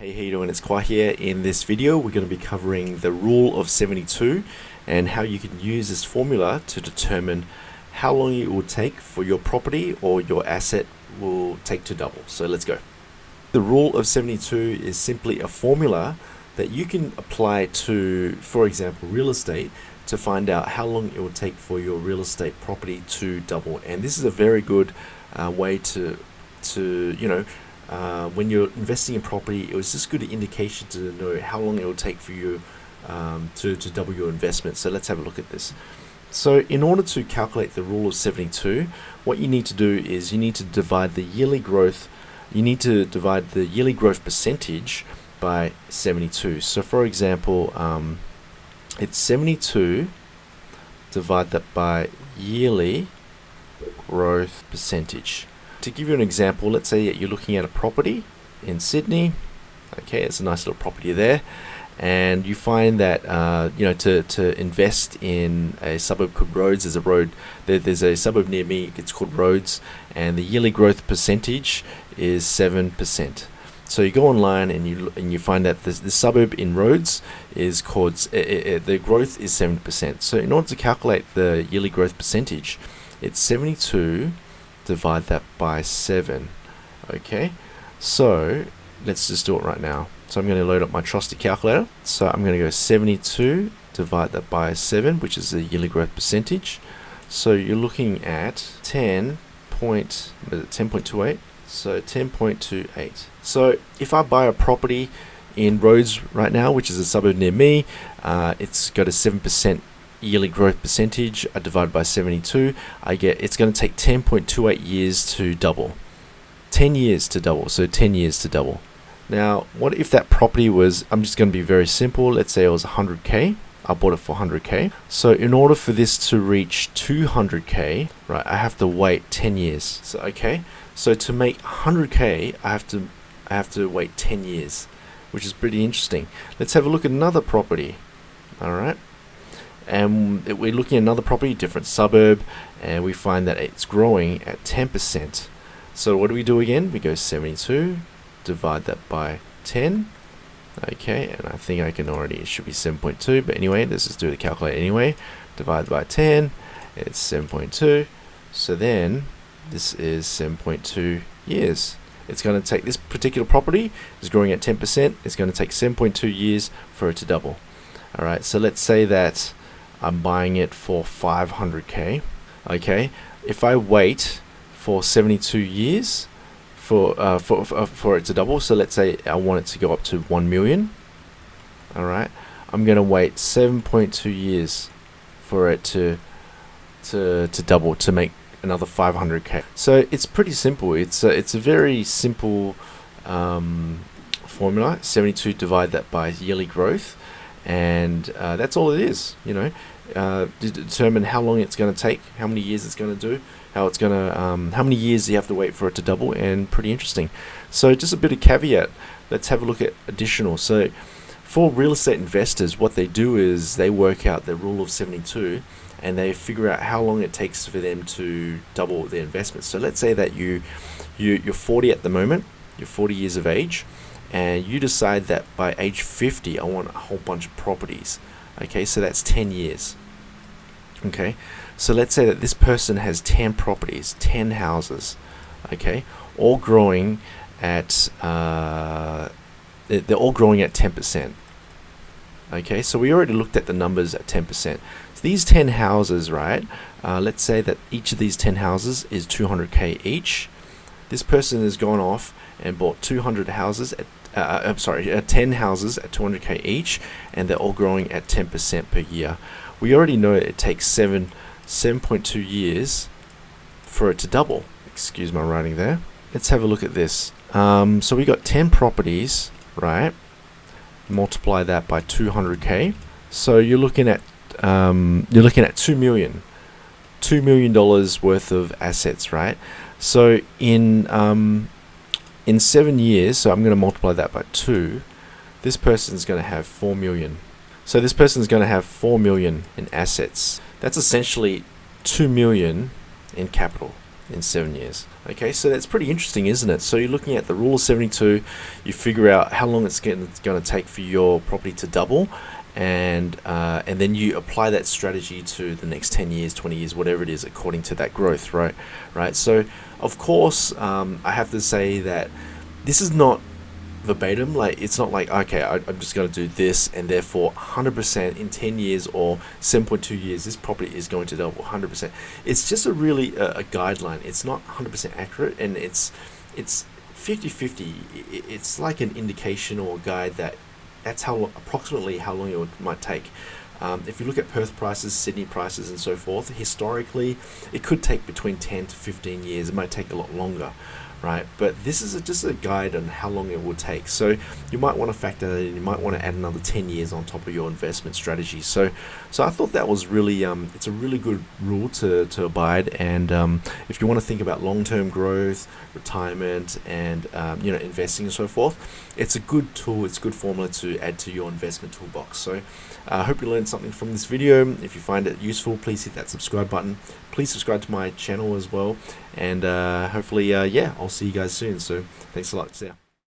Hey, how you doing? It's Khoa here. In this video, we're going to be covering the rule of 72 and how you can use this formula to determine how long it will take for your property or your asset will take to double. So let's go. The rule of 72 is simply a formula that you can apply to, for example, real estate to find out how long it will take for your real estate property to double. And this is a very good way to when you're investing in property, it was just good indication to know how long it will take for you to double your investment. So let's have a look at this. So in order to calculate the rule of 72, what you need to do is you need to divide the yearly growth. You need to divide the yearly growth percentage by 72. So for example, it's 72, divide that by yearly growth percentage. To give you an example, let's say that you're looking at a property in Sydney. Okay, it's a nice little property there, and you find that to invest in a suburb called Rhodes. There's a suburb near me. It's called Rhodes, and the yearly growth percentage is 7%. So you go online and you find that the suburb in Rhodes is called the growth is 7%. So in order to calculate the yearly growth percentage, it's 72. Divide that by 7. Okay, so let's just do it right now. So I'm going to load up my trusty calculator. So I'm going to go 72, divide that by 7, which is the yearly growth percentage. So you're looking at 10.28. So 10.28. So if I buy a property in Rhodes right now, which is a suburb near me, it's got a 7% yearly growth percentage. I divide by 72. It's going to take 10.28 years to double. 10 years to double. So 10 years to double. Now, what if that property was, I'm just going to be very simple. Let's say it was 100k. I bought it for 100k. So in order for this to reach 200k, right, I have to wait 10 years. So okay. So to make 100k, I have to wait 10 years, which is pretty interesting. Let's have a look at another property. All right. And we're looking at another property, different suburb, and we find that it's growing at 10%. So what do we do again? We go 72, divide that by 10. Okay, and I think it should be 7.2, but anyway, let's just do the calculator anyway. Divide by 10, it's 7.2. So then this is 7.2 years. It's going to take, this particular property is growing at 10%. It's going to take 7.2 years for it to double. All right, so let's say that I'm buying it for 500k. Okay, if I wait for 72 years for it to double, so let's say I want it to go up to 1 million. All right, I'm gonna wait 7.2 years for it to double, to make another 500k. So it's pretty simple. It's a very simple formula. 72, divide that by yearly growth, and that's all it is. To determine how long it's going to take, how many years it's going to do, how many years you have to wait for it to double, and pretty interesting. So just a bit of caveat. Let's have a look at additional. So for real estate investors, what they do is they work out the rule of 72 and they figure out how long it takes for them to double their investment. So let's say that you're 40 at the moment, you're 40 years of age, and you decide that by age 50 I want a whole bunch of properties. Okay, so that's 10 years. Okay, so let's say that this person has 10 properties, 10 houses, okay, all growing at they're all growing at 10%. Okay, so we already looked at the numbers at 10%. So these 10 houses, right, let's say that each of these 10 houses is 200k each. This person has gone off and bought 200 houses at 10 houses at 200k each, and they're all growing at 10% per year. We already know it takes 7.2 years for it to double. Excuse my writing there. Let's have a look at this. So we got 10 properties, right? Multiply that by 200k. So you're looking at $2 million worth of assets, right? So in 7 years, so I'm going to multiply that by 2, this person's going to have 4 million. So this person's going to have 4 million in assets. That's essentially 2 million in capital. in 7 years. Okay, so that's pretty interesting, isn't it? So you're looking at the rule of 72, you figure out how long it's going to take for your property to double, and then you apply that strategy to the next 10 years, 20 years, whatever it is, according to that growth, right? So of course, I have to say that this is not verbatim. Like, it's not like, okay, I'm just going to do this and therefore 100% in 10 years or 7.2 years this property is going to double 100%. It's just a really a guideline. It's not 100% accurate, and it's 50-50. It's like an indication or a guide that's approximately how long it might take. If you look at Perth prices, Sydney prices, and so forth, historically, it could take between 10 to 15 years. It might take a lot longer, right? But this is just a guide on how long it will take. So you might want to factor that in. You might want to add another 10 years on top of your investment strategy. So I thought that was really, it's a really good rule to abide. And if you want to think about long-term growth, retirement, and investing and so forth, it's a good tool. It's a good formula to add to your investment toolbox. So I hope you learned something from this video. If you find it useful, please hit that subscribe button. Please subscribe to my channel as well. And hopefully, I'll see you guys soon. So thanks a lot. See ya.